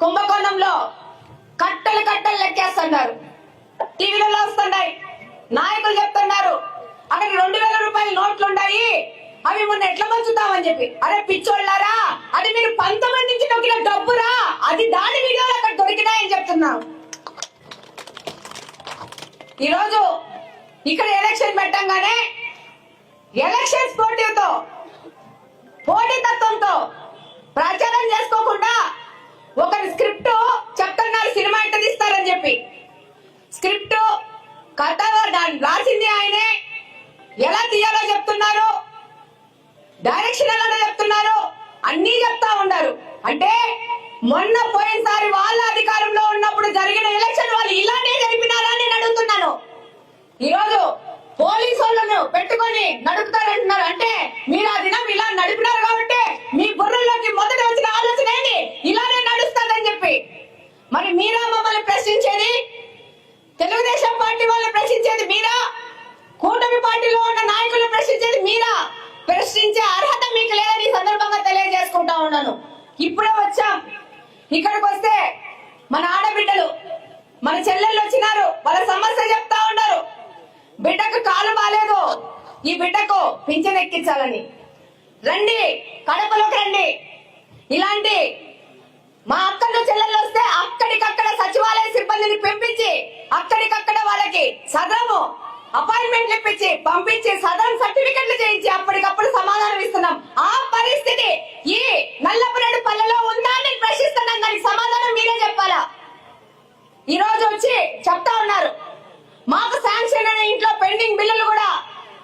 కుంభకోణంలో కట్టలు కట్టలు లెక్కేస్తున్నారు, టీవీలలో వస్తున్నాయి, నాయకులు చెప్తున్నారు అక్కడ 2000 రూపాయల నోట్లు ఉన్నాయి, అవి మొన్న ఎట్లా పంచుతామని చెప్పి. అరే పిచ్చోళ్ళారా, అది మీరు 19 నుంచి నొక్కిన డబ్బురా, అది దాని వీడియోలు అక్కడ దొరికినాయని చెప్తున్నాం. ఈరోజు ఇక్కడ ఎలక్షన్ పెట్టంగానే ఎలక్షన్ పోటీతత్వంతో ప్రచారం చేసుకోకుండా ఒకరి స్క్రిప్ట్ చెప్తున్నారు, సినిమా ఎట్ట తీస్తారని చెప్పి. స్క్రిప్ట్ కథ రాసింది ఆయనే, ఎలా తీయాలో చెప్తున్నారు, డైరెక్షన్ ఎలా చెప్తున్నారు, అన్ని చెప్తా ఉన్నారు. అంటే మొన్న పోయినసారి వాళ్ళ అధికారంలో ఉన్నప్పుడు జరిగిన ఎలక్షన్ వాళ్ళు ఇలానే జరిపినారా అని అడుగుతున్నాను. ఈరోజు పోలీసు వాళ్ళను పెట్టుకొని నడుపుతారంటున్నారు. అంటే మీరు ఆ దినం ఇలా నడిపినారు కాబట్టి మీ బుర్రలోకి మొదట వచ్చిన ఆలోచన ఏంటి, ఇలానే నడుస్తుందని చెప్పి. మరి మీరా మమ్మల్ని ప్రశ్నించేది? తెలుగుదేశం పార్టీ వాళ్ళు ప్రశ్నించేది మీరా? కూటమి పార్టీలో ఉన్న నాయకులు ప్రశ్నించేది మీరా? ప్రశ్నించే అర్హత మీకు లేదని సందర్భంగా తెలియజేసుకుంటా ఉన్నాను. ఇప్పుడే వచ్చాం, ఇక్కడికి వస్తే మన ఆడబిడ్డలు మన చెల్లెళ్ళు వచ్చినారు, వాళ్ళ సమస్య చెప్తా ఉన్నారు. బిడ్డకు కాలు బాలేదు, ఈ బిడ్డకు పింఛన్ ఎక్కించాలని. రండి, కడపలోకి రండి. ఇలాంటి మా అక్కలు చెల్లెళ్ళు వస్తే అక్కడికక్కడ సచివాలయ సిబ్బందిని పెంపించి అక్కడికక్కడ వాళ్ళకి సదరము అపాయింట్మెంట్లు ఇప్పించి పంపించి సదరం సర్టిఫికెట్లు చేయించి అప్పటికప్పుడు సమాధానం ఇస్తున్నాం. ఆ పరిస్థితి ఈ నల్లపురెడ్డి పల్లెలో ఉందా అని ప్రశ్నిస్తున్నాం. దానికి సమాధానం మీరే చెప్పాలా? ఈ రోజు వచ్చి చెప్తా ఉన్నారు మాకు శాంక్షన్ అయిన ఇంట్లో పెండింగ్ బిల్లులు కూడా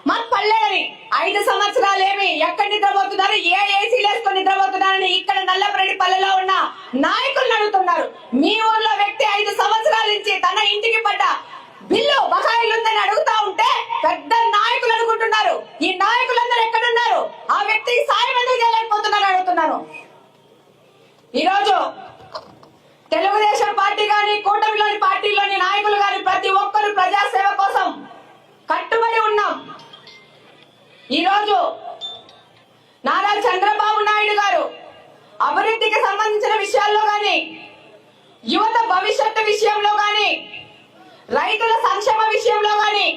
మాకు పడలేదని. 5 సంవత్సరాలు ఏమి ఎక్కడ నిద్రపోతున్నారు, ఏ ఏసీలు వేసుకొని నిద్రపోతున్నారని ఇక్కడ నల్లపురెడ్డి పల్లెలో ఉన్న నాయకులు అడుగుతున్నారు. మీ ఊర్లో వ్యక్తి 5 సంవత్సరాల నుంచి తన ఇంటికి పడ్డ బిల్లు బకాయిలు ఉందని అడుగుతా ఉంటే పెద్ద నాయకులు అనుకుంటున్నారు. ఈ నాయకులందరూ ఎక్కడున్నారు? ఆ వ్యక్తికి సాయం ఎందుకు చేయలేకపోతున్నారు అడుగుతున్నాను. ఈరోజు తెలుగుదేశం పార్టీ గాని కూటమిలోని పార్టీలోని నాయకులు గాని ప్రతి ఒక్కరు ప్రజాసేవ కోసం కట్టుబడి ఉన్నాం. ఈరోజు నారా చంద్రబాబు నాయుడు గారు అభివృద్ధికి సంబంధించిన విషయాల్లో గాని, యువత భవిష్యత్తు విషయంలో గాని, రైతుల సంక్షేమ విషయంలో గాని,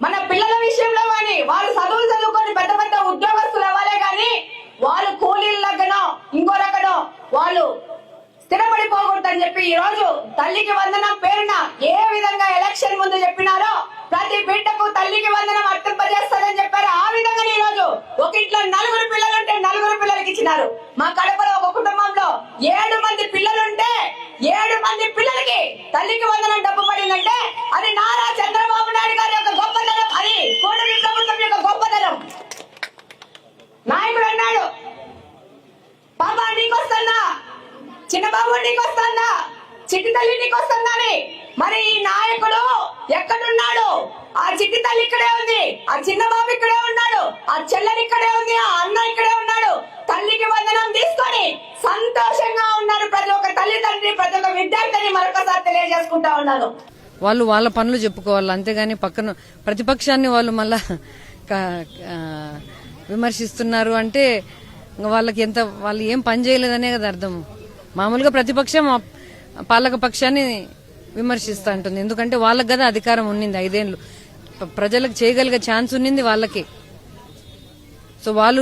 మన పిల్లల విషయంలో గాని, వాళ్ళు చదువులు చదువుకొని పెద్ద పెద్ద ఉద్యోగస్తులు అవ్వాలే గాని వాళ్ళు కూలీల దగ్గరనో ఇంకో రకనో వాళ్ళు స్థిరపడిపోకూడదని చెప్పి ఈ రోజు తల్లికి వందనం పేరున ఏ విధంగా ఎలక్షన్ ముందు చెప్పినారో ప్రతి బిడ్డకు తల్లికి వందనం అర్పింపజేస్తారని చెప్పారు. ఆ విధంగా ఈ రోజు ఒక ఇంట్లో 4 పిల్లలుంటే 4 పిల్లలకి ఇచ్చినారు. మా కడపలో ఒక కుటుంబంలో 7 మంది పిల్లలుంటే 7 మంది పిల్లలకి తల్లికి వందనం డబ్బు పడిందంటే అది నారా చంద్రబాబు నాయుడు గారి యొక్క గొప్పతనం, అది కూటమి ప్రభుత్వం యొక్క గొప్పతనం. నాయకుడు అన్నాడు, పాపా నీకొస్తున్నా, చిన్నబాబు నీకొస్తున్నా, చిట్టి తల్లి నీకొస్తుందని. మరి ఈ నాయకుడు ఎక్కడున్నాడు? ఆ చిట్టి తల్లి ఇక్కడే ఉంది, ఆ చిన్నబాబు ఇక్కడే ఉన్నాడు, ఆ చెల్లెని ఇక్కడే ఉంది, ఆ అన్న ఇక్కడే ఉన్నాడు. తల్లికి వందనం తీసుకొని సంతోషంగా ఉన్నారు ప్రతి ఒక్క తల్లిదండ్రి, ప్రతి ఒక్క విద్యార్థిని మరొకసారి తెలియజేసుకుంటా ఉన్నాను. వాళ్ళు వాళ్ళ పనులు చెప్పుకోవాలి, అంతేగాని పక్కన ప్రతిపక్షాన్ని వాళ్ళు మళ్ళా విమర్శిస్తున్నారు అంటే వాళ్ళకి వాళ్ళు ఏం పని చేయలేదనే కదా అర్థం. మామూలుగా ప్రతిపక్షం పాలక పక్షాన్ని విమర్శిస్తూ ఉంటుంది, ఎందుకంటే వాళ్ళకి కదా అధికారం ఉన్నింది 5 ఏళ్లు, ప్రజలకు చేయగలిగే ఛాన్స్ ఉన్నింది వాళ్ళకి. సో వాళ్ళు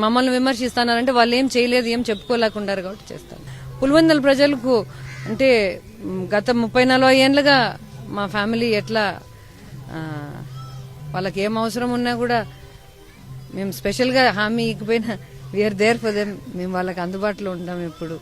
మమ్మల్ని విమర్శిస్తున్నారంటే వాళ్ళు ఏం చేయలేదు, ఏం చెప్పుకోలేకుండారు కాబట్టి చేస్తారు. పులివెందుల ప్రజలకు అంటే గత 30-40 ఏళ్లుగా మా ఫ్యామిలీ ఎట్లా వాళ్ళకి ఏం అవసరం ఉన్నా కూడా మేము స్పెషల్ గా హామీ ఇకపోయినా వీఆర్ దేర్ ఫర్ దెమ్, మేము వాళ్ళకి అందుబాటులో ఉంటాం ఎప్పుడు.